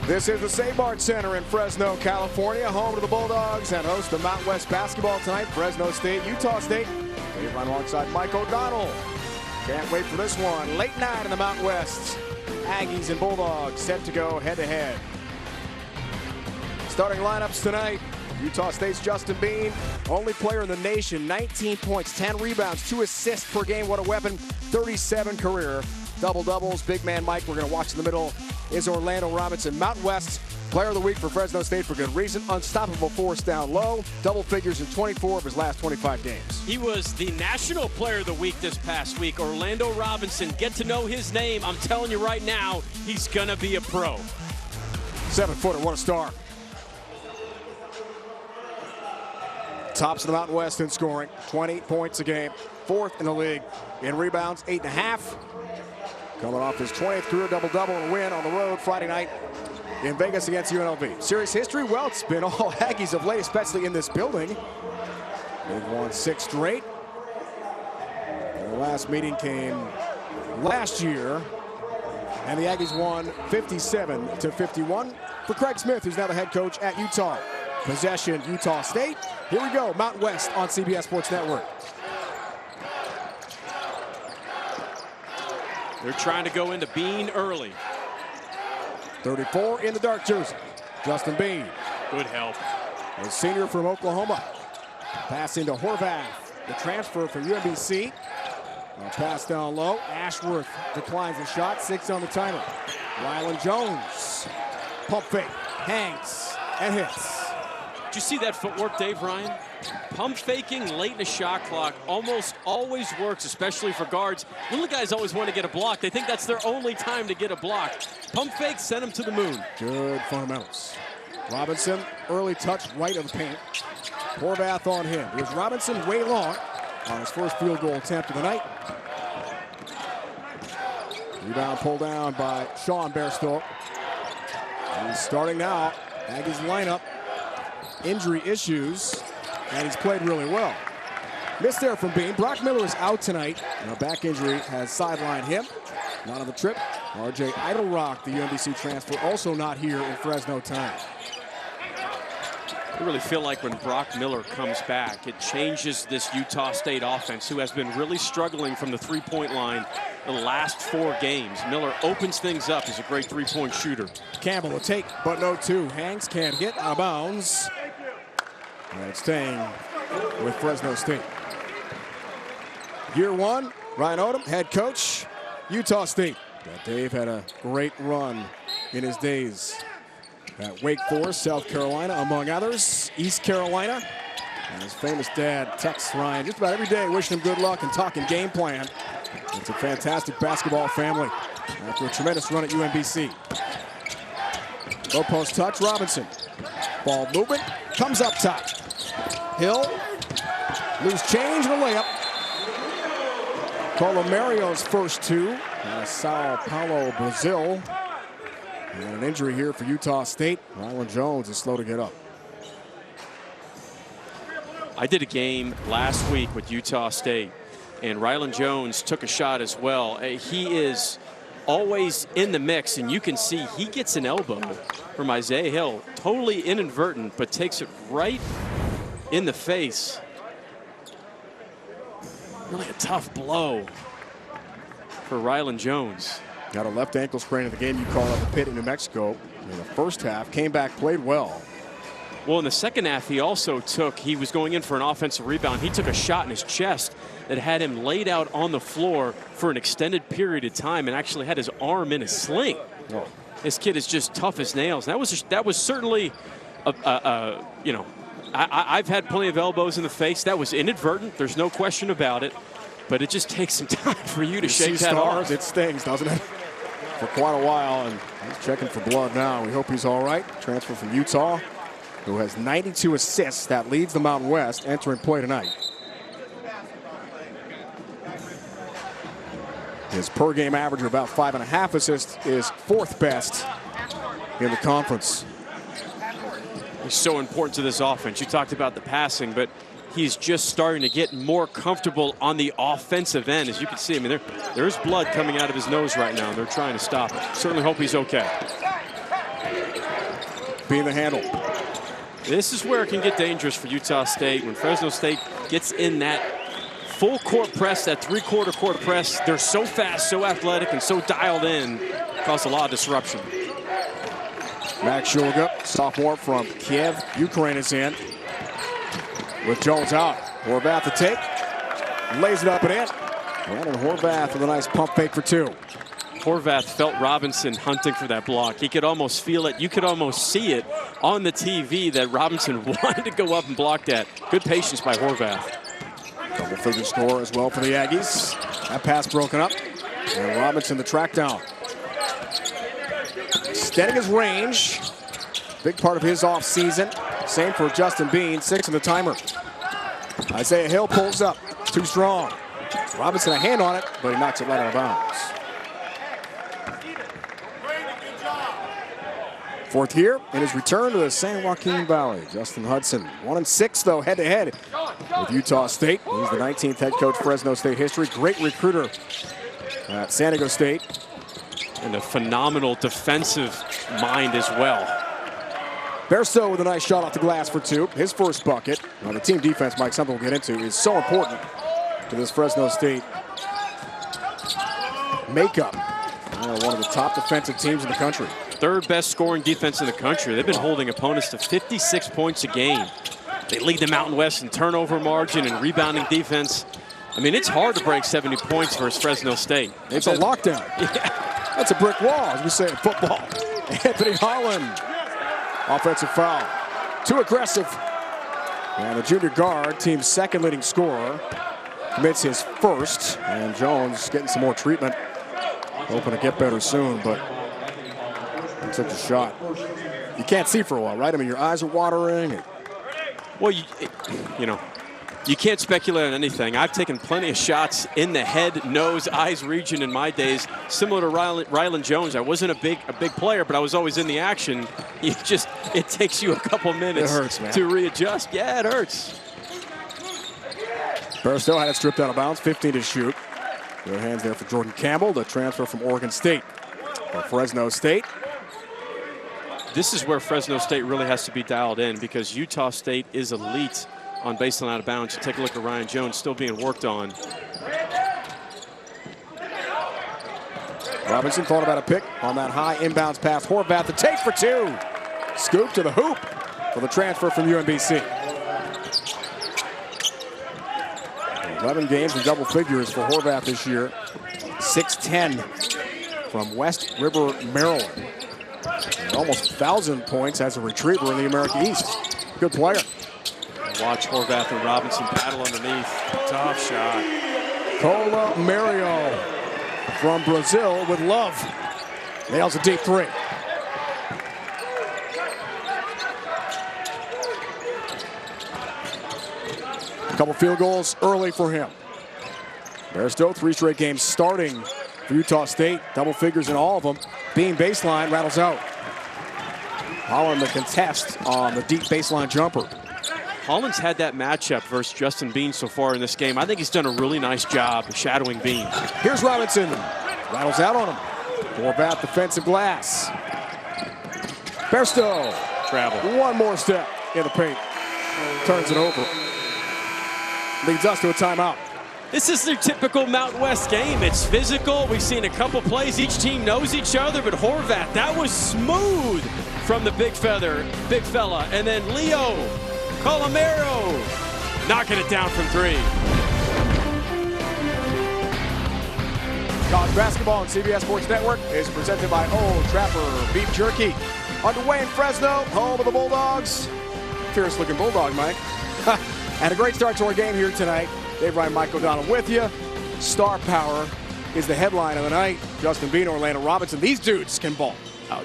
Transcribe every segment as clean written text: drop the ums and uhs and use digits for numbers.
This is the Sabart Center in Fresno, California, home to the Bulldogs and host of Mountain West basketball tonight. Fresno State, Utah State. Dave Ryan alongside Mike O'Donnell. Can't wait for this one. Late night in the Mountain West. Aggies and Bulldogs set to go head-to-head. Starting lineups tonight. Utah State's Justin Bean, only player in the nation, 19 points, 10 rebounds, 2 assists per game. What a weapon. 37 career double-doubles. Big man Mike, we're going to watch in the middle, is Orlando Robinson. Mountain West player of the week for Fresno State for good reason. Unstoppable force down low. Double figures in 24 of his last 25 games. He was the national player of the week this past week. Orlando Robinson, get to know his name. I'm telling you right now, he's going to be a pro. 7-footer, what a star. Tops of the Mountain West in scoring, 20 points a game, 4th in the league in rebounds, 8.5. Coming off his 20th career double-double and a win on the road Friday night in Vegas against UNLV. Series history, well, it's been all Aggies of late, especially in this building. They've won 6 straight. And the last meeting came last year, and the Aggies won 57-51 for Craig Smith, who's now the head coach at Utah. Possession, Utah State. Here we go, Mountain West on CBS Sports Network. They're trying to go into Bean early. 34 in the dark jersey, Justin Bean. Good help. A senior from Oklahoma. Pass into Horvath, the transfer from UMBC. A pass down low. Ashworth declines the shot, 6 on the timer. Rylan Jones, pump fake, hangs, and hits. Did you see that footwork, Dave Ryan? Pump faking late in the shot clock almost always works, especially for guards. Little guys always want to get a block. They think that's their only time to get a block. Pump fake, send them to the moon. Good fundamentals. Robinson, early touch right of the paint. Horvath on him. Here's Robinson way long on his first field goal attempt of the night. Rebound pulled down by Sean Bairstow. He's starting now. Aggies lineup. Injury issues, and he's played really well. Missed there from Bean. Brock Miller is out tonight. A back injury has sidelined him. Not on the trip. R.J. Idlerock, the UMBC transfer, also not here in Fresno tonight. I really feel like when Brock Miller comes back, it changes this Utah State offense, who has been really struggling from the three-point line the last 4 games. Miller opens things up. He's a great three-point shooter. Campbell a take, but no 2. Hanks can't hit, out of bounds. And it's staying with Fresno State. Year 1, Ryan Odom, head coach, Utah State. Dave had a great run in his days at Wake Forest, South Carolina, among others, East Carolina. And his famous dad texts Ryan just about every day, wishing him good luck and talking game plan. It's a fantastic basketball family after a tremendous run at UMBC. Low post touch, Robinson. Ball movement, comes up top. Hill, loose change and a layup. Colomario's first 2. Sao Paulo, Brazil. And an injury here for Utah State. Rylan Jones is slow to get up. I did a game last week with Utah State, and Rylan Jones took a shot as well. He is always in the mix, and you can see he gets an elbow from Isaiah Hill. Totally inadvertent, but takes it right in the face. Really a tough blow for Rylan Jones. Got a left ankle sprain in the game you call up the Pit in New Mexico in the first half. Came back, played well. Well, in the second half, he was going in for an offensive rebound. He took a shot in his chest that had him laid out on the floor for an extended period of time and actually had his arm in a sling. Oh. This kid is just tough as nails. That was certainly, I've had plenty of elbows in the face. That was inadvertent. There's no question about it. But it just takes some time for you to shake that off. It stings, doesn't it? For quite a while, and he's checking for blood now. We hope he's all right. Transfer from Utah, who has 92 assists. That leads the Mountain West entering play tonight. His per game average of about 5.5 assists is 4th best in the conference. He's so important to this offense. You talked about the passing, but he's just starting to get more comfortable on the offensive end. As you can see, I mean, there's blood coming out of his nose right now. They're trying to stop it. Certainly hope he's okay. being the handle. This is where it can get dangerous for Utah State. When Fresno State gets in that full court press, that three-quarter court press, they're so fast, so athletic, and so dialed in, cause a lot of disruption. Max Shulga, sophomore from Kiev, Ukraine, is in. With Jones out. Horvath to take. Lays it up and in. Brandon Horvath with a nice pump fake for two. Horvath felt Robinson hunting for that block. He could almost feel it. You could almost see it on the TV that Robinson wanted to go up and block that. Good patience by Horvath. Double-figure score as well for the Aggies. That pass broken up. And Robinson the track down. Extending his range. Big part of his offseason. Same for Justin Bean, 6 in the timer. Isaiah Hill pulls up. Too strong. Robinson a hand on it, but he knocks it right out of bounds. Fourth year in his return to the San Joaquin Valley. Justin Hudson, 1-6 though, head-to-head with Utah State. He's the 19th head coach Fresno State history. Great recruiter at San Diego State. And a phenomenal defensive mind as well. Bairstow with a nice shot off the glass for two. His first bucket. Now the team defense, Mike, something we'll get into, is so important to this Fresno State makeup. One of the top defensive teams in the country. Third best scoring defense in the country. They've been holding opponents to 56 points a game. They lead the Mountain West in turnover margin and rebounding defense. I mean, it's hard to break 70 points versus Fresno State. It's a lockdown. Yeah. That's a brick wall, as we say in football. Anthony Holland. Offensive foul. Too aggressive. And the junior guard, team's second leading scorer, commits his first. And Jones getting some more treatment. Hoping to get better soon, but he took a shot. You can't see for a while, right? I mean, your eyes are watering. Well, you know, you can't speculate on anything. I've taken plenty of shots in the head, nose, eyes region in my days. Similar to Rylan Jones, I wasn't a big player, but I was always in the action. It takes you a couple minutes to readjust. Yeah, it hurts. Bairstow had it stripped out of bounds, 15 to shoot. Good hands there for Jordan Campbell, the transfer from Oregon State. For Fresno State. This is where Fresno State really has to be dialed in because Utah State is elite on baseline out of bounds. You take a look at Ryan Jones still being worked on. Robinson thought about a pick on that high inbounds pass. Horvath the take for two. Scoop to the hoop for the transfer from UMBC. 11 games in double figures for Horvath this year. 6'10" from West River, Maryland. And almost 1,000 points as a retriever in the American East. Good player. Watch Horvath and Robinson paddle underneath. Tough shot. Cola Mario from Brazil with love. Nails a deep three. A couple field goals early for him. Bairstow, 3 straight games starting for Utah State. Double figures in all of them. Being baseline, rattles out. Holland the contest on the deep baseline jumper. Holland's had that matchup versus Justin Bean so far in this game. I think he's done a really nice job shadowing Bean. Here's Robinson. Rattles out on him. Horvath defensive glass. Bairstow. Travel. One more step in the paint. Turns it over. Leads us to a timeout. This is their typical Mountain West game. It's physical. We've seen a couple plays. Each team knows each other, but Horvath, that was smooth from the big fella. And then Leo Colomero knocking it down from 3. College basketball on CBS Sports Network is presented by Old Trapper Beef Jerky. Underway in Fresno, home of the Bulldogs. Fierce looking Bulldog, Mike. And a great start to our game here tonight. Dave Ryan, Mike O'Donnell with you. Star power is the headline of the night. Justin Bean, Orlando Robinson. These dudes can ball.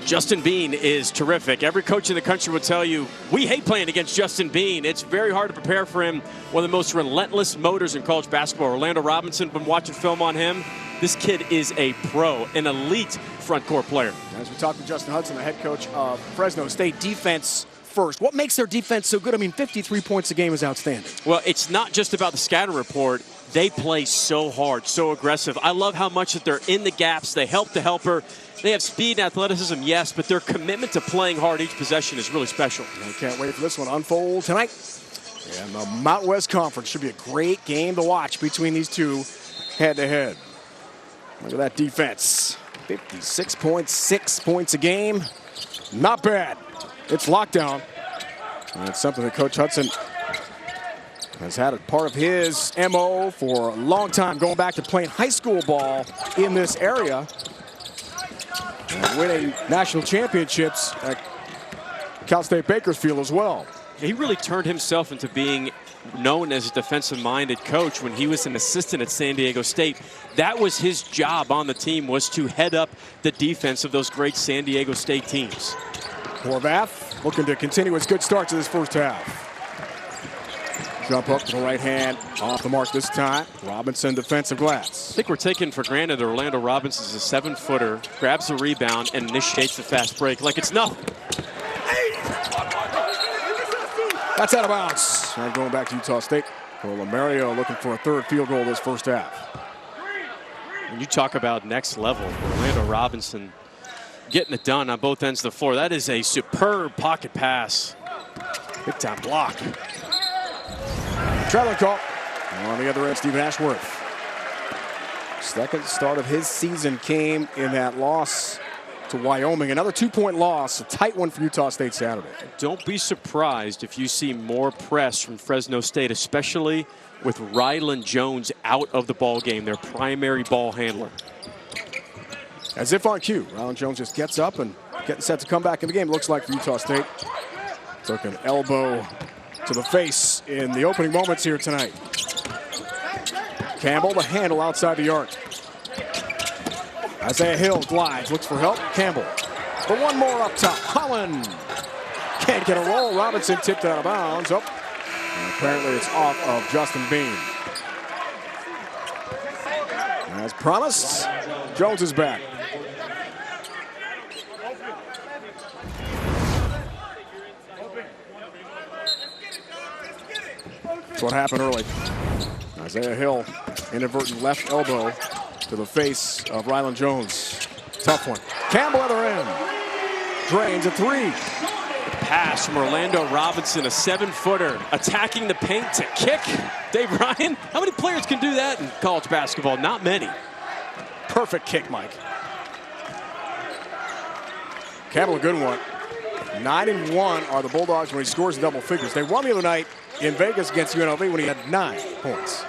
Justin Bean is terrific. Every coach in the country will tell you, we hate playing against Justin Bean. It's very hard to prepare for him. One of the most relentless motors in college basketball. Orlando Robinson, been watching film on him. This kid is a pro, an elite front court player. As we talk to Justin Hudson, the head coach of Fresno State, defense first. What makes their defense so good? I mean, 53 points a game is outstanding. Well, it's not just about the scatter report. they play so hard, so aggressive. I love how much that they're in the gaps. They help the helper. They have speed and athleticism, yes, but their commitment to playing hard each possession is really special. I can't wait for this one to unfold tonight. And the Mountain West Conference should be a great game to watch between these two head-to-head. Look at that defense. 56.6 points a game. Not bad. It's lockdown. And it's something that Coach Hudson has had a part of his MO for a long time, going back to playing high school ball in this area and winning national championships at Cal State Bakersfield as well. He really turned himself into being known as a defensive-minded coach when he was an assistant at San Diego State. That was his job on the team, was to head up the defense of those great San Diego State teams. Horvath looking to continue its good start to this first half. Jump up to the right hand, off the mark this time. Robinson defensive glass. I think we're taking for granted that Orlando Robinson's a 7-footer, grabs the rebound, and initiates the fast break like it's nothing. That's out of bounds. And going back to Utah State. Mario looking for a third field goal this first half. When you talk about next level, Orlando Robinson getting it done on both ends of the floor. That is a superb pocket pass. Big time block. Traveling call. On the other end, Stephen Ashworth. Second start of his season came in that loss to Wyoming. Another 2-point loss, a tight one for Utah State Saturday. Don't be surprised if you see more press from Fresno State, especially with Rylan Jones out of the ball game, their primary ball handler. As if on cue, Rylan Jones just gets up and getting set to come back in the game. Looks like for Utah State. Took an elbow to the face in the opening moments here tonight. Campbell, the handle outside the arc. Isaiah Hill glides, looks for help. Campbell. But one more up top. Holland can't get a roll. Robinson tipped out of bounds. And apparently it's off of Justin Bean. As promised, Jones is back. That's what happened early. Isaiah Hill, inadvertent left elbow to the face of Rylan Jones. Tough one. Campbell other end. Drains a three. Pass from Orlando Robinson, a 7-footer, attacking the paint to kick. Dave Ryan, how many players can do that in college basketball? Not many. Perfect kick, Mike. Campbell, a good one. 9-1 are the Bulldogs when he scores in double figures. They won the other night in Vegas against UNLV when he had 9 points.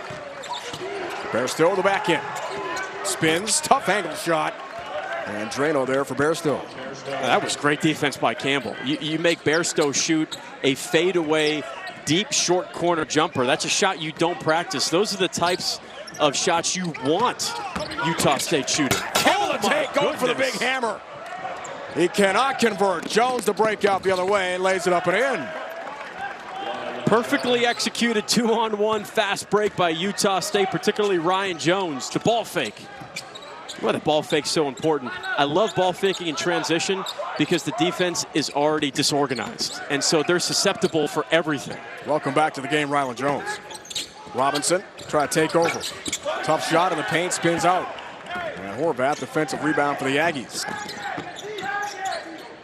Bairstow, the back end. Spins, tough angle shot. And Drano there for Bairstow. That was great defense by Campbell. You make Bairstow shoot a fadeaway, deep, short corner jumper. That's a shot you don't practice. Those are the types of shots you want Utah State shooting. Campbell to take, going for the big hammer. He cannot convert. Jones to break out the other way and lays it up and in. Perfectly executed 2-on-1 fast break by Utah State, particularly Ryan Jones. The ball fake. Well, the ball fake's so important. I love ball faking in transition because the defense is already disorganized. And so they're susceptible for everything. Welcome back to the game, Rylan Jones. Robinson try to take over. Tough shot in the paint, spins out. And Horvath, defensive rebound for the Aggies.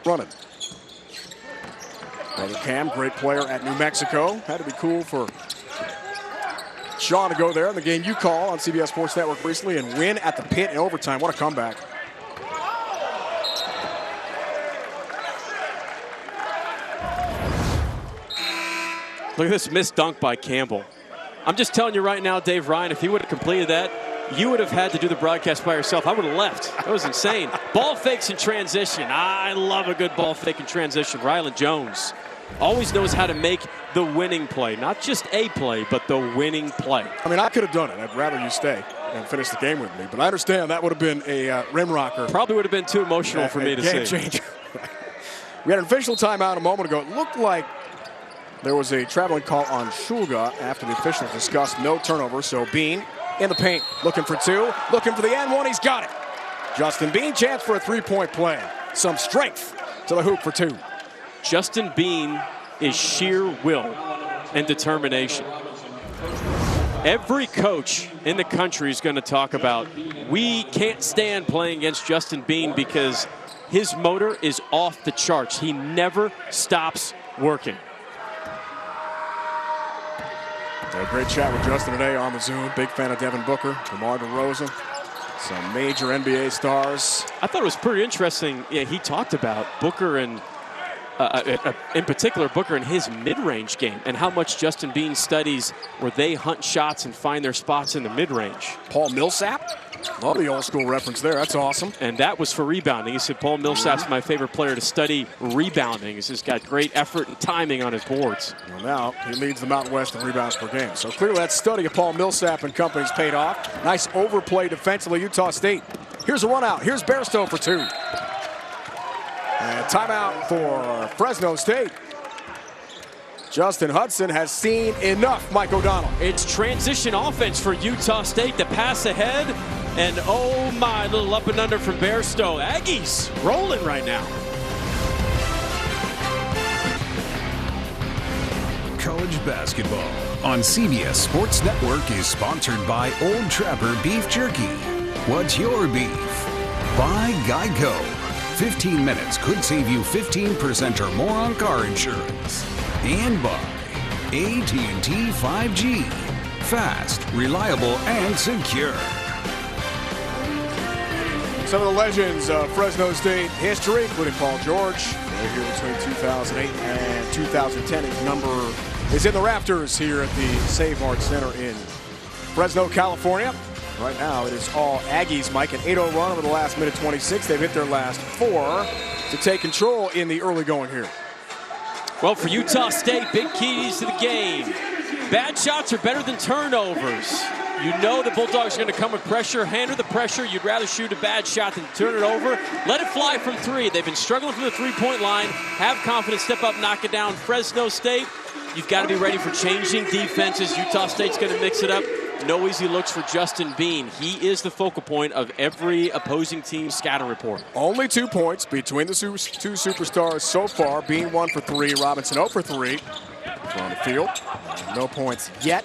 Running. Brother Cam, great player at New Mexico. Had to be cool for Sean to go there in the game you call on CBS Sports Network recently and win at the pit in overtime. What a comeback. Look at this missed dunk by Campbell. I'm just telling you right now, Dave Ryan, if he would have completed that, you would have had to do the broadcast by yourself. I would have left. That was insane. Ball fakes in transition. I love a good ball fake in transition. Rylan Jones always knows how to make the winning play. Not just a play, but the winning play. I mean, I could have done it. I'd rather you stay and finish the game with me. But I understand that would have been a rim rocker. Probably would have been too emotional for me to see. Game changer. We had an official timeout a moment ago. It looked like there was a traveling call on Shulga after the officials discussed no turnover. So Bean in the paint, looking for two, looking for the end one. He's got it. Justin Bean, chance for a three-point play. Some strength to the hoop for two. Justin Bean is sheer will and determination. Every coach in the country is going to talk about, we can't stand playing against Justin Bean because his motor is off the charts. He never stops working. A great chat with Justin today on the Zoom. Big fan of Devin Booker, DeMar DeRozan, some major NBA stars. I thought it was pretty interesting. Yeah, he talked about Booker and, in particular, Booker and his mid-range game and how much Justin Bean studies where they hunt shots and find their spots in the mid-range. Paul Millsap. Love the old school reference there. That's awesome. And that was for rebounding. He said, Paul Millsap's my favorite player to study rebounding. He's just got great effort and timing on his boards. Well, now he leads the Mountain West in rebounds per game. So clearly that study of Paul Millsap and company's paid off. Nice overplay defensively, Utah State. Here's a 1 out. Here's Bairstow for 2. And timeout for Fresno State. Justin Hudson has seen enough, Mike O'Donnell. It's transition offense for Utah State. The pass ahead, and oh my, little up and under from Bairstow. Aggies rolling right now. College basketball on CBS Sports Network is sponsored by Old Trapper Beef Jerky. What's your beef? By Geico. 15 minutes could save you 15% or more on car insurance. And by AT&T 5G. Fast, reliable, and secure. Some of the legends of Fresno State history, including Paul George. They're here between 2008 and 2010. His number is in the rafters here at the Save Mart Center in Fresno, California. Right now, it is all Aggies, Mike. An 8-0 run over the last minute 26. They've hit their last 4 to take control in the early going here. Well, for Utah State, big keys to the game. Bad shots are better than turnovers. You know the Bulldogs are going to come with pressure, handle the pressure. You'd rather shoot a bad shot than turn it over. Let it fly from 3. They've been struggling from the three-point line. Have confidence, step up, knock it down. Fresno State, you've got to be ready for changing defenses. Utah State's going to mix it up. No easy looks for Justin Bean. He is the focal point of every opposing team's scatter report. Only 2 points between the two superstars so far. Bean 1 for 3, Robinson 0 for 3 on the field. No points yet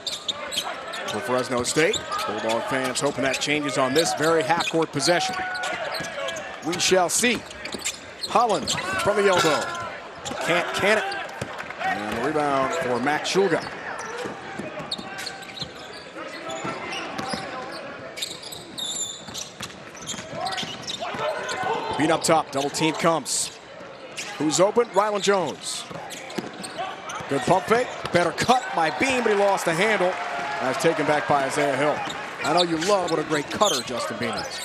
for Fresno State. Bulldog fans hoping that changes on this very half-court possession. We shall see. Holland from the elbow. Can't can it. And the rebound for Max Shulga. Bean up top, double team comes. Who's open? Rylan Jones. Good pump fake, better cut by Bean, but he lost the handle. That's taken back by Isaiah Hill. I know you love what a great cutter Justin Bean is.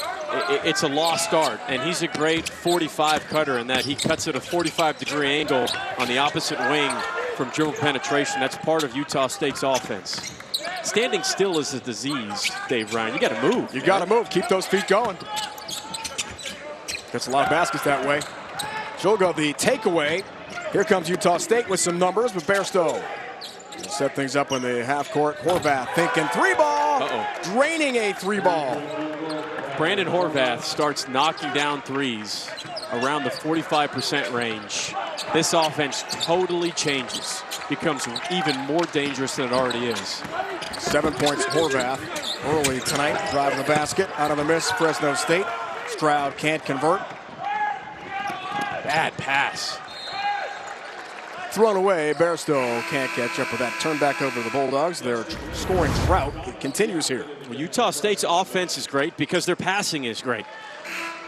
It's a lost art, and he's a great 45 cutter in that he cuts at a 45-degree angle on the opposite wing from dribble penetration. That's part of Utah State's offense. Standing still is a disease, Dave Ryan. You got to move. You got to move. Keep those feet going. Gets a lot of baskets that way. Shulga the takeaway. Here comes Utah State with some numbers, but Bairstow will set things up in the half court. Horvath thinking 3-ball. Draining a 3-ball. Brandon Horvath starts knocking down threes around the 45% range. This offense totally changes. Becomes even more dangerous than it already is. 7 points Horvath early tonight. Driving the basket. Out of the miss, Fresno State. Stroud can't convert. Bad pass. Thrown away. Bairstow can't catch up with that. Turn back over to the Bulldogs. Their scoring drought continues here. Well, Utah State's offense is great because their passing is great.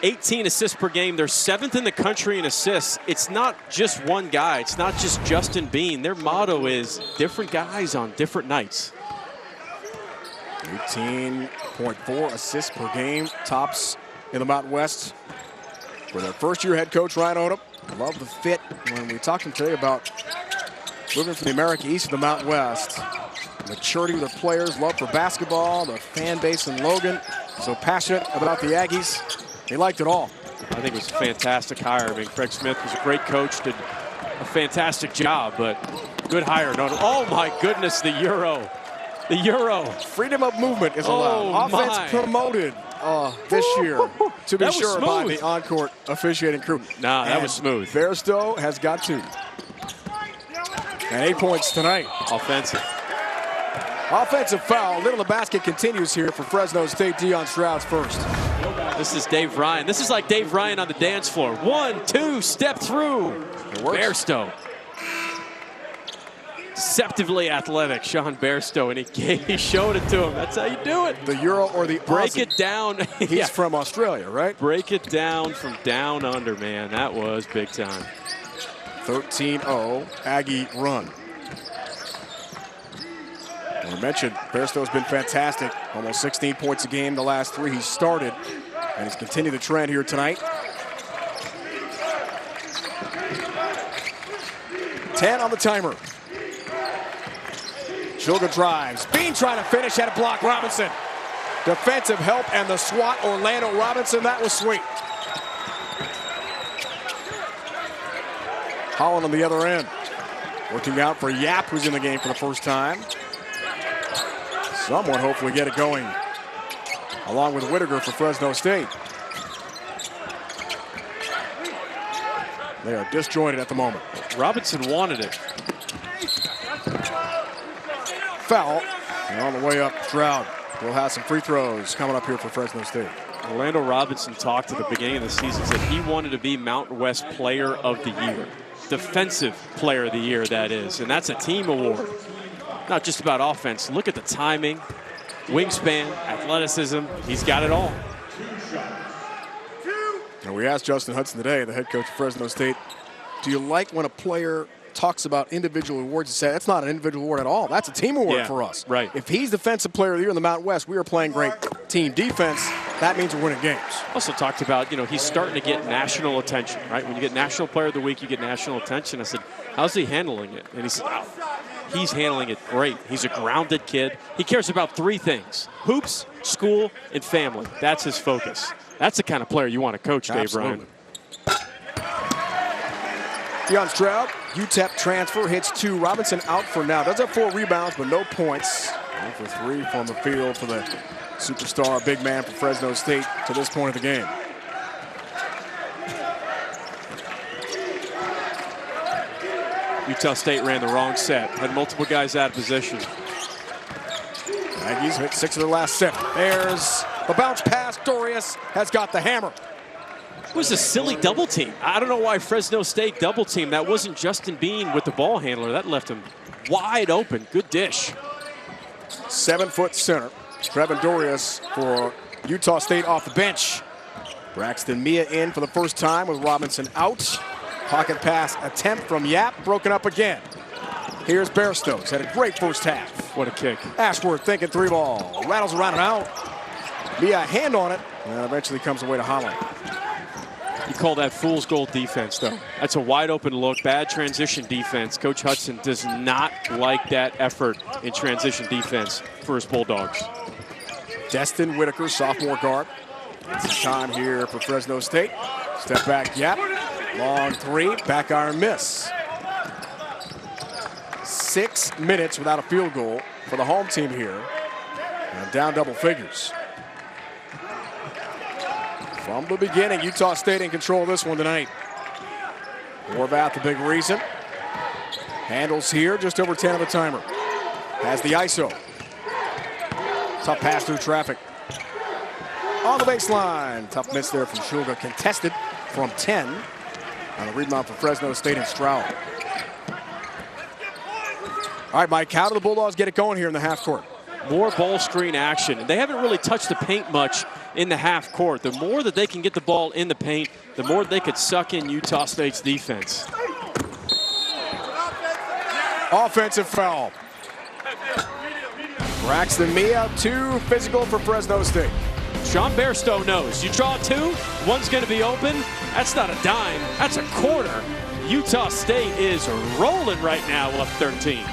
18 assists per game. They're 7th in the country in assists. It's not just one guy. It's not just Justin Bean. Their motto is different guys on different nights. 18.4 assists per game. Tops in the Mountain West for their first-year head coach, Ryan Odom. Love the fit. When we talked to him today about moving from the America East to the Mountain West, maturity of their players, love for basketball, the fan base in Logan, so passionate about the Aggies. They liked it all. I think it was a fantastic hire. I mean, Craig Smith was a great coach, did a fantastic job, but good hire. Oh, my goodness, the Euro. The Euro. Freedom of movement is allowed. Offense promoted this year, to be sure, by the on-court officiating crew. Nah, that was smooth. Bairstow has got 2. And 8 points tonight. Offensive. Offensive foul. Little the basket continues here for Fresno State. Deion Stroud's first. This is Dave Ryan. This is like Dave Ryan on the dance floor. 1, 2, step through. Bairstow. Deceptively athletic, Sean Bairstow, and he showed it to him. That's how you do it. The Euro or the Break Aussie. it down. He's from Australia, right? Break it down from down under, man. That was big time. 13-0 Aggie run. I mentioned Bairstow's been fantastic. Almost 16 points a game the last 3 he started. And he's continued the trend here tonight. 10 on the timer. Shulga drives. Bean trying to finish. Had to block Robinson. Defensive help and the swat. Orlando Robinson. That was sweet. Holland on the other end. Working out for Yap, who's in the game for the first time. Someone hopefully get it going. Along with Whittaker for Fresno State. They are disjointed at the moment. Robinson wanted it. Foul. And on the way up, Stroud will have some free throws coming up here for Fresno State. Orlando Robinson talked at the beginning of the season, said he wanted to be Mountain West Player of the Year. Defensive Player of the Year, that is. And that's a team award. Not just about offense. Look at the timing, wingspan, athleticism. He's got it all. And we asked Justin Hudson today, the head coach of Fresno State, do you like when a player talks about individual awards and say that's not an individual award at all? That's a team award for us. Right. If he's Defensive Player of the Year in the Mountain West, we are playing great team defense. That means we're winning games. Also talked about, he's starting to get national attention, right? When you get National Player of the Week, you get national attention. I said, how's he handling it? And he said, he's handling it great. He's a grounded kid. He cares about 3 things: hoops, school, and family. That's his focus. That's the kind of player you want to coach, Dave Ryan. Deion Stroud, UTEP transfer, hits 2. Robinson out for now. Does have 4 rebounds, but no points. 1 for 3 from the field for the superstar big man for Fresno State to this point of the game. Utah State ran the wrong set. Had multiple guys out of position. Aggies hit 6 of their last 7. There's the bounce pass. Dorius has got the hammer. It was a silly double team. I don't know why Fresno State double team. That wasn't Justin Bean with the ball handler. That left him wide open. Good dish. 7-foot center. Trevin Dorius for Utah State off the bench. Braxton Mia in for the first time with Robinson out. Pocket pass attempt from Yap, broken up again. Here's Bairstow. He's had a great first half. What a kick. Ashworth thinking 3 ball. Rattles around and out. Mia hand on it, and eventually comes away to Holland. You call that fool's gold defense, though. That's a wide open look, bad transition defense. Coach Hudson does not like that effort in transition defense for his Bulldogs. Destin Whittaker, sophomore guard. It's time here for Fresno State. Step back, Yap. Long 3, back iron miss. 6 minutes without a field goal for the home team here. And down double figures. From the beginning, Utah State in control of this one tonight. Horvath, the big reason. Handles here, just over 10 of the timer. Has the ISO. Tough pass through traffic. On the baseline. Tough miss there from Shulga. Contested from 10. On the rebound for Fresno State and Stroud. All right, Mike, how do the Bulldogs get it going here in the half court? More ball screen action. They haven't really touched the paint much in the half court. The more that they can get the ball in the paint, the more they could suck in Utah State's defense. Offensive foul. Braxton Mia, 2 physical for Fresno State. Sean Bairstow knows. You draw 2, one's going to be open. That's not a dime. That's a quarter. Utah State is rolling right now, up 13.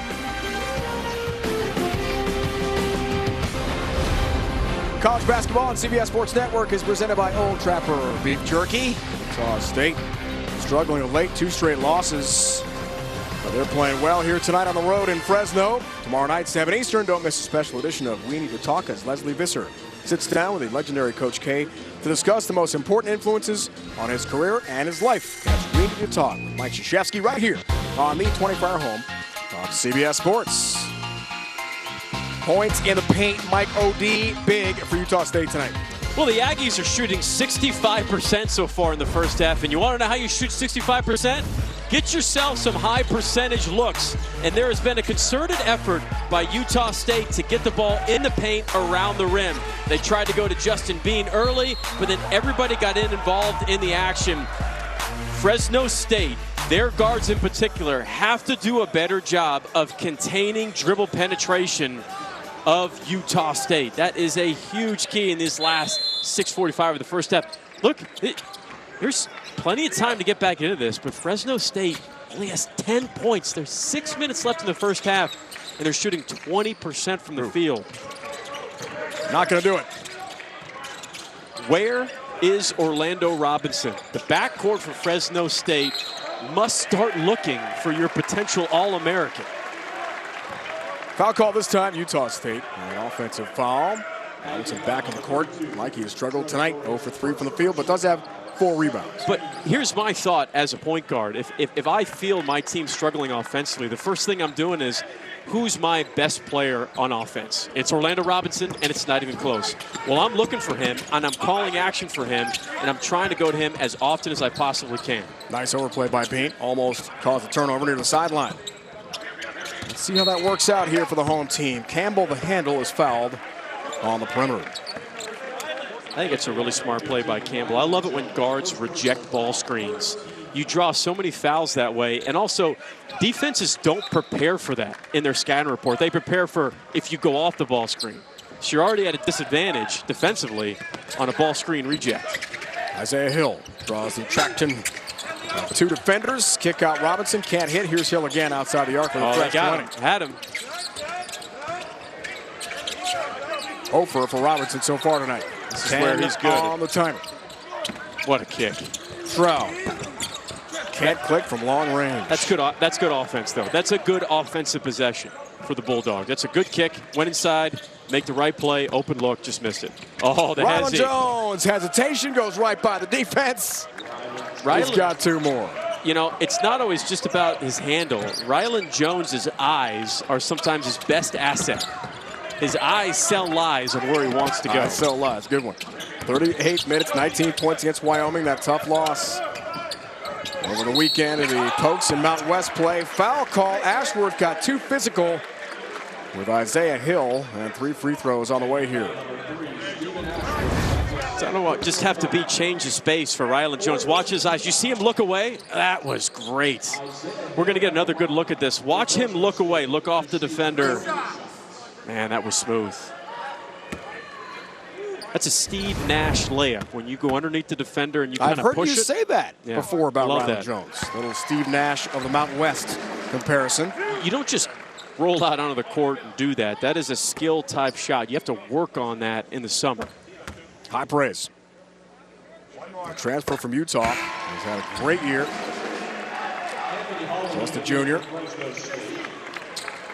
College basketball on CBS Sports Network is presented by Old Trapper Beef Jerky. Utah State struggling of late, 2 straight losses. But they're playing well here tonight on the road in Fresno. Tomorrow night, 7 Eastern. Don't miss a special edition of We Need to Talk as Leslie Visser sits down with the legendary Coach K to discuss the most important influences on his career and his life. That's We Need to Talk with Mike Krzyzewski right here on the 24-hour home of CBS Sports. Points in the paint. Mike O.D. big for Utah State tonight. Well, the Aggies are shooting 65% so far in the first half. And you want to know how you shoot 65%? Get yourself some high percentage looks. And there has been a concerted effort by Utah State to get the ball in the paint around the rim. They tried to go to Justin Bean early, but then everybody got involved in the action. Fresno State, their guards in particular, have to do a better job of containing dribble penetration of Utah State. That is a huge key in this last 6:45 of the first half. Look, there's plenty of time to get back into this, but Fresno State only has 10 points. There's 6 minutes left in the first half, and they're shooting 20% from the field. Not going to do it. Where is Orlando Robinson? The backcourt for Fresno State must start looking for your potential All-American. Foul call this time, Utah State. An offensive foul. Robinson back on the court. Like he has struggled tonight. 0 for 3 from the field, but does have 4 rebounds. But here's my thought as a point guard. If I feel my team struggling offensively, the first thing I'm doing is, who's my best player on offense? It's Orlando Robinson, and it's not even close. Well, I'm looking for him, and I'm calling action for him, and I'm trying to go to him as often as I possibly can. Nice overplay by Bean. Almost caused a turnover near the sideline. Let's see how that works out here for the home team. Campbell, the handle, is fouled on the perimeter. I think it's a really smart play by Campbell. I love it when guards reject ball screens. You draw so many fouls that way, and also defenses don't prepare for that in their scouting report. They prepare for if you go off the ball screen. So you're already at a disadvantage defensively on a ball screen reject. Isaiah Hill draws the attraction of 2 defenders. Kick out Robinson, can't hit. Here's Hill again outside the arc for the fresh 20. Had him. Over for Robinson so far tonight. This is where he's good. On the timer. What a kick. Throw. Can't click from long range. That's good offense, though. That's a good offensive possession for the Bulldog. That's a good kick. Went inside, make the right play, open look, just missed it. Oh, the Rylan Jones, hesitation, goes right by the defense. He's got 2 more. You know, it's not always just about his handle. Rylan Jones's eyes are sometimes his best asset. His eyes sell lies on where he wants to go. Eyes sell lies, good one. 38 minutes, 19 points against Wyoming, that tough loss. Over the weekend in the Pokes and Mountain West play. Foul call, Ashworth got 2 physical with Isaiah Hill, and 3 free throws on the way here. I don't know what, just have to be change of space for Rylan Jones. Watch his eyes. You see him look away? That was great. We're going to get another good look at this. Watch him look away, look off the defender. Man, that was smooth. That's a Steve Nash layup when you go underneath the defender and you kind of push it. I've heard you say that before about Rylan Jones. Little Steve Nash of the Mountain West comparison. You don't just roll out onto the court and do that. That is a skill type shot. You have to work on that in the summer. High praise. A transfer from Utah. He's had a great year. Just a junior.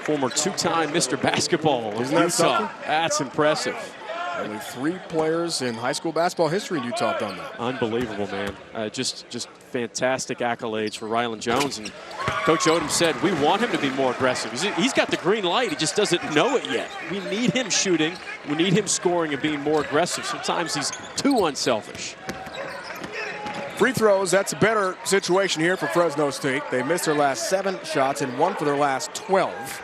Former 2-time Mr. Basketball of Utah. Something? That's impressive. Only 3 players in high school basketball history in Utah have done that. Unbelievable, man. Just fantastic accolades for Rylan Jones. And Coach Odom said, we want him to be more aggressive. He's got the green light. He just doesn't know it yet. We need him shooting. We need him scoring and being more aggressive. Sometimes he's too unselfish. Free throws, that's a better situation here for Fresno State. They missed their last 7 shots and 1 for their last 12.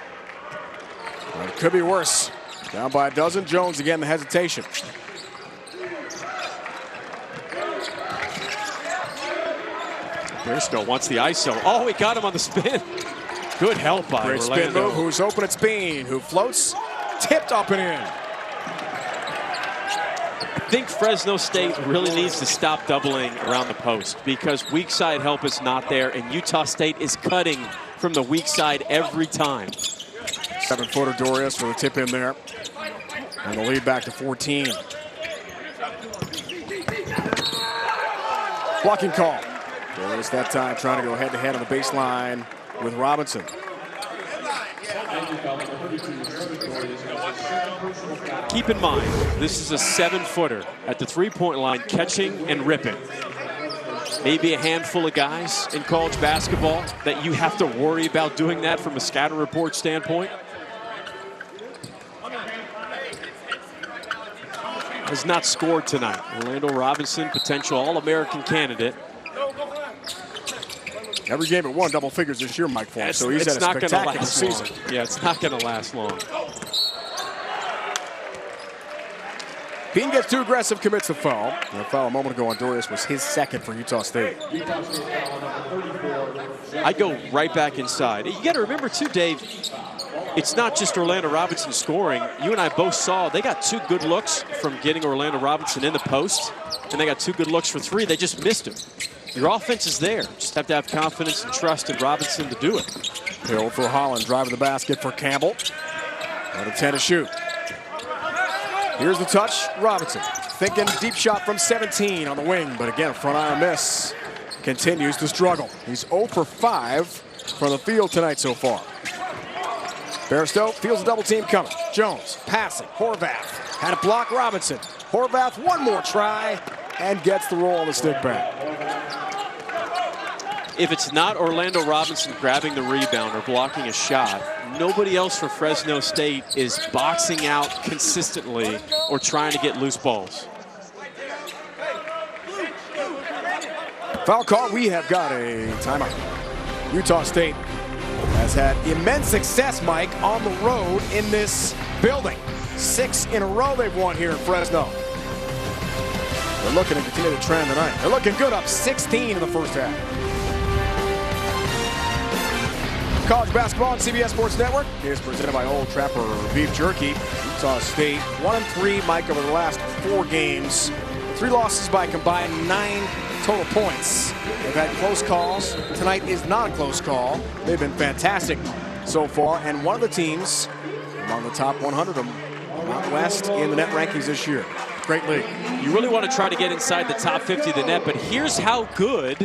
But it could be worse. Down by a dozen. Jones again, the hesitation. Briscoe wants the ISO. Oh, he got him on the spin. Good help by Great Orlando. Spin move. Who's open? It's Bean, who floats, tipped up and in. I think Fresno State really needs to stop doubling around the post because weak side help is not there, and Utah State is cutting from the weak side every time. 7-footer Dorius for the tip in there. And the lead back to 14. Blocking call. Dorius that time trying to go head-to-head on the baseline with Robinson. Keep in mind, this is a 7-footer at the three-point line, catching and ripping. Maybe a handful of guys in college basketball that you have to worry about doing that from a scouting report standpoint. has not scored tonight. Orlando Robinson, potential All-American candidate. Every game at one double figures this year, Mike, for him. So he's had a spectacular season. Yeah, it's not going to last long. Bean gets too aggressive, commits the foul. The foul a moment ago on Dorius was his second for Utah State. I go right back inside. You got to remember, too, Dave, it's not just Orlando Robinson scoring. You and I both saw they got 2 good looks from getting Orlando Robinson in the post, and they got 2 good looks for 3. They just missed him. Your offense is there. Just have to have confidence and trust in Robinson to do it. Hill for Holland, driving the basket for Campbell. Out of 10 to shoot. Here's the touch, Robinson. Thinking deep shot from 17 on the wing, but again, front iron miss. Continues to struggle. He's 0 for 5 from the field tonight so far. Bairstow feels a double team coming. Jones passing. Horvath had a block. Robinson. Horvath one more try and gets the roll on the stick back. If it's not Orlando Robinson grabbing the rebound or blocking a shot, nobody else for Fresno State is boxing out consistently or trying to get loose balls. Foul call. We have got a timeout. Utah State has had immense success, Mike, on the road in this building. 6 in a row they've won here in Fresno. They're looking to continue the trend tonight. They're looking good, up 16 in the first half. College basketball on CBS Sports Network is presented by Old Trapper Beef Jerky. Utah State 1-3, Mike, over the last 4 games. 3 losses by combined 9 total points. They've had close calls. Tonight is not a close call. They've been fantastic so far, and one of the teams among the top 100 of them, Mountain West, in the net rankings this year. Great league. You really want to try to get inside the top 50 of the net, but here's how good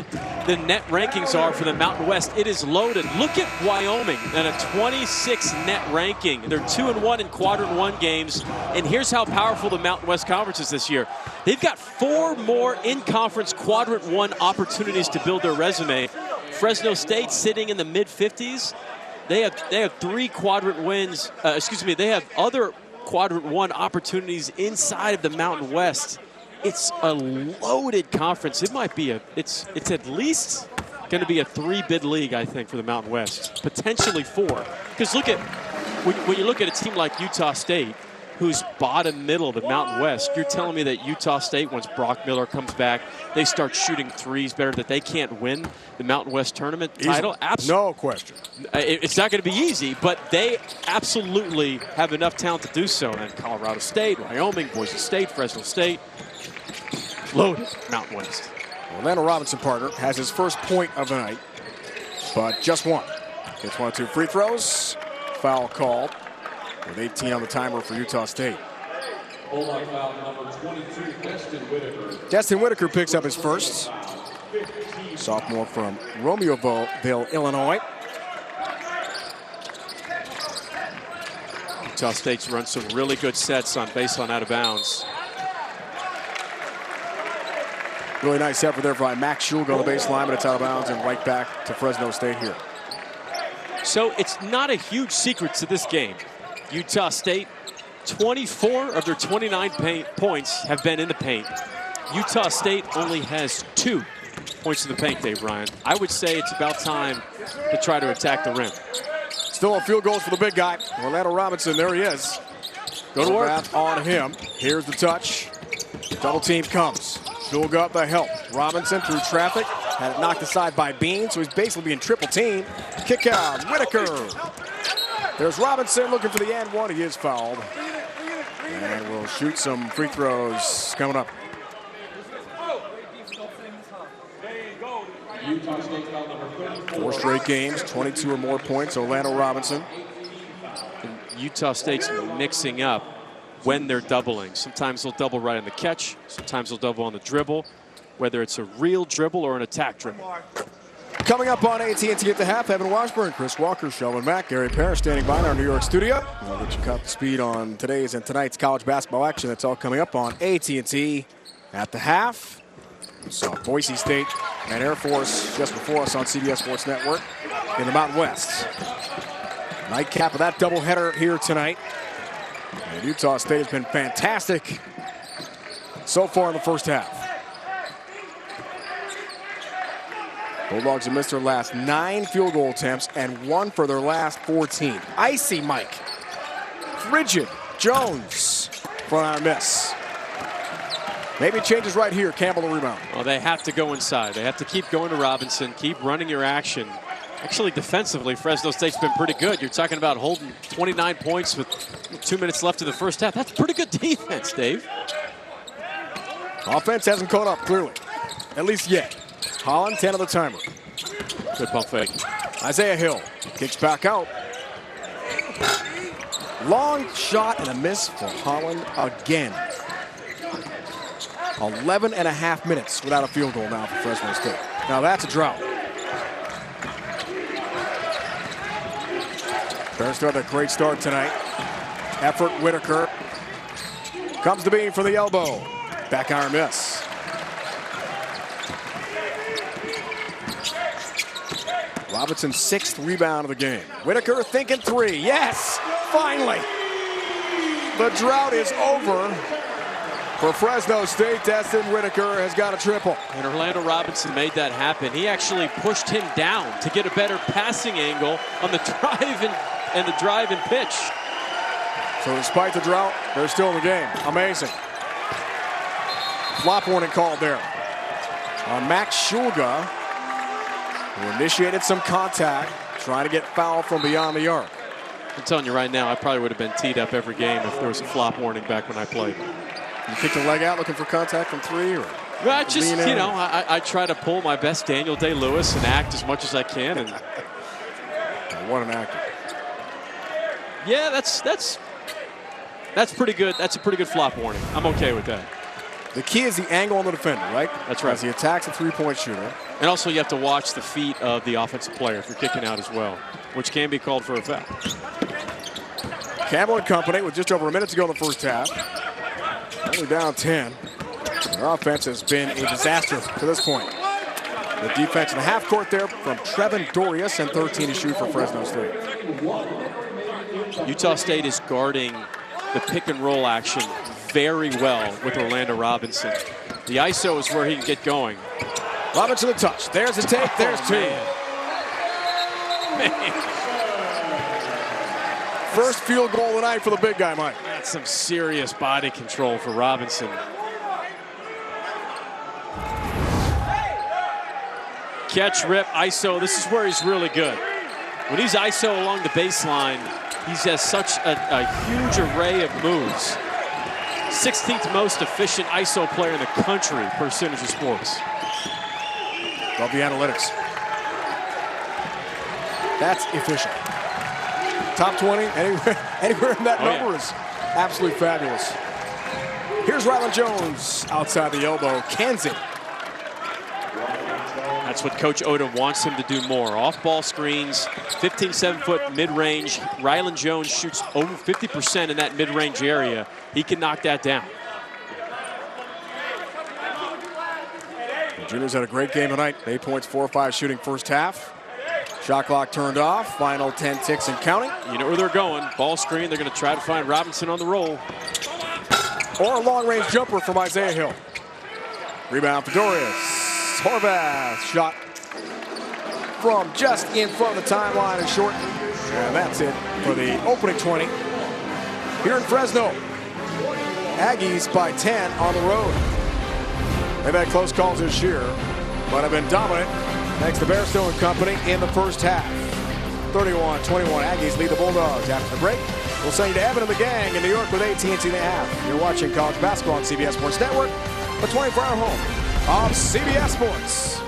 the net rankings are for the Mountain West. It is loaded. Look at Wyoming and a 26 net ranking. They're 2-1 in quadrant 1 games, and here's how powerful the Mountain West Conference is this year. They've got 4 more in-conference quadrant 1 opportunities to build their resume. Fresno State sitting in the mid-50s. They have 3 quadrant wins. They have other quadrant 1 opportunities inside of the Mountain West. It's a loaded conference. It might be it's at least going to be a 3-bid league, I think, for the Mountain West, potentially 4. Because look at when you look at a team like Utah State, who's bottom middle of the Mountain West, you're telling me that Utah State, once Brock Miller comes back, they start shooting threes better, that they can't win the Mountain West tournament title? Absolutely. No question. It's not going to be easy, but they absolutely have enough talent to do so. And Colorado State, Wyoming, Boise State, Fresno State, loaded Mountain West. Orlando Robinson, partner, has his first point of the night, but just one. Gets 1 or 2 free throws. Foul called with 18 on the timer for Utah State. Number 22, Destin Whitaker. Destin Whitaker picks up his first. Sophomore from Romeoville, Illinois. Utah State's run some really good sets on baseline out of bounds. Really nice effort there by Max Schulg on the baseline, but it's out of bounds and right back to Fresno State here. So it's not a huge secret to this game. Utah State, 24 of their 29 points have been in the paint. Utah State only has 2 points in the paint, Dave Ryan. I would say it's about time to try to attack the rim. Still on field goals for the big guy. Orlando Robinson, there he is. Go to work. On him. Here's the touch. Double team comes. Schulg got the help. Robinson through traffic. Had it knocked aside by Bean, so he's basically being triple teamed. Kick out, Whitaker. There's Robinson looking for the and one. He is fouled. And we'll shoot some free throws coming up. Utah State foul number 34. 4 straight games, 22 or more points. Orlando Robinson. And Utah State's mixing up when they're doubling. Sometimes they'll double right on the catch. Sometimes they'll double on the dribble, whether it's a real dribble or an attack dribble. Coming up on AT&T at the half, Evan Washburn, Chris Walker, Sheldon Mack, Gary Parrish standing by in our New York studio. We'll get you caught the speed on today's and tonight's college basketball action. That's all coming up on AT&T at the half. So Boise State and Air Force just before us on CBS Sports Network in the Mountain West. Nightcap of that doubleheader here tonight. And Utah State has been fantastic so far in the first half. Bulldogs have missed their last 9 field goal attempts and 1 for their last 14. Icy Mike. Frigid Jones for our miss. Maybe it changes right here. Campbell the rebound. Well, they have to go inside. They have to keep going to Robinson, keep running your action. Actually, defensively, Fresno State's been pretty good. You're talking about holding 29 points with 2 minutes left in the first half. That's pretty good defense, Dave. Offense hasn't caught up, clearly. At least yet. Holland, 10 of the timer. Good pump fake. Isaiah Hill kicks back out. Long shot and a miss for Holland again. 11.5 minutes without a field goal now for Fresno State. Now that's a drought. Bears had a great start tonight. Effort, Whitaker. Comes to beam for the elbow. Back iron miss. Robinson's 6th rebound of the game. Whitaker thinking 3. Yes, finally. The drought is over for Fresno State. Destin Whitaker has got a triple. And Orlando Robinson made that happen. He actually pushed him down to get a better passing angle on the drive and pitch. So despite the drought, they're still in the game. Amazing. Flop warning called there on Max Shulga, who initiated some contact, trying to get fouled from beyond the arc. I'm telling you right now, I probably would have been teed up every game if there was a flop warning back when I played. You kicked your leg out looking for contact from 3? Or well, I just, you know, I try to pull my best Daniel Day-Lewis and act as much as I can. And what an actor. Yeah, that's pretty good. That's a pretty good flop warning. I'm okay with that. The key is the angle on the defender, right? That's right. As he attacks a 3-point shooter. And also you have to watch the feet of the offensive player if you're kicking out as well, which can be called for a foul. Campbell and company with just over a minute to go in the first half. Only down 10. Their offense has been a disaster to this point. The defense in the half court there from Trevin Dorius, and 13 to shoot for Fresno State. Utah State is guarding the pick and roll action very well with Orlando Robinson. The ISO is where he can get going. Robinson a touch. There's a take. There's 2. Man. First field goal of the night for the big guy, Mike. That's some serious body control for Robinson. Catch, rip, ISO. This is where he's really good. When he's ISO along the baseline, he has such a huge array of moves. 16th most efficient ISO player in the country per Synergy Sports. Love the analytics. That's efficient. Top 20, anywhere in that number is absolutely fabulous. Here's Rylan Jones outside the elbow. Cans it. That's what Coach Odom wants him to do more. Off-ball screens, 15-7-foot mid-range. Rylan Jones shoots over 50% in that mid-range area. He can knock that down. The juniors had a great game tonight. 8 points, 4 or 5 shooting first half. Shot clock turned off. Final 10 ticks and counting. You know where they're going. Ball screen. They're going to try to find Robinson on the roll. Or a long-range jumper from Isaiah Hill. Rebound for Dorius. Horvath shot from just in front of the timeline is short. And that's it for the opening 20. Here in Fresno, Aggies by 10 on the road. They've had close calls this year, but have been dominant thanks to Bearstone and company in the first half. 31-21, Aggies lead the Bulldogs. After the break, we'll send you to Evan and the gang in New York with AT&T and a half. You're watching college basketball on CBS Sports Network, the 24-hour home of CBS Sports.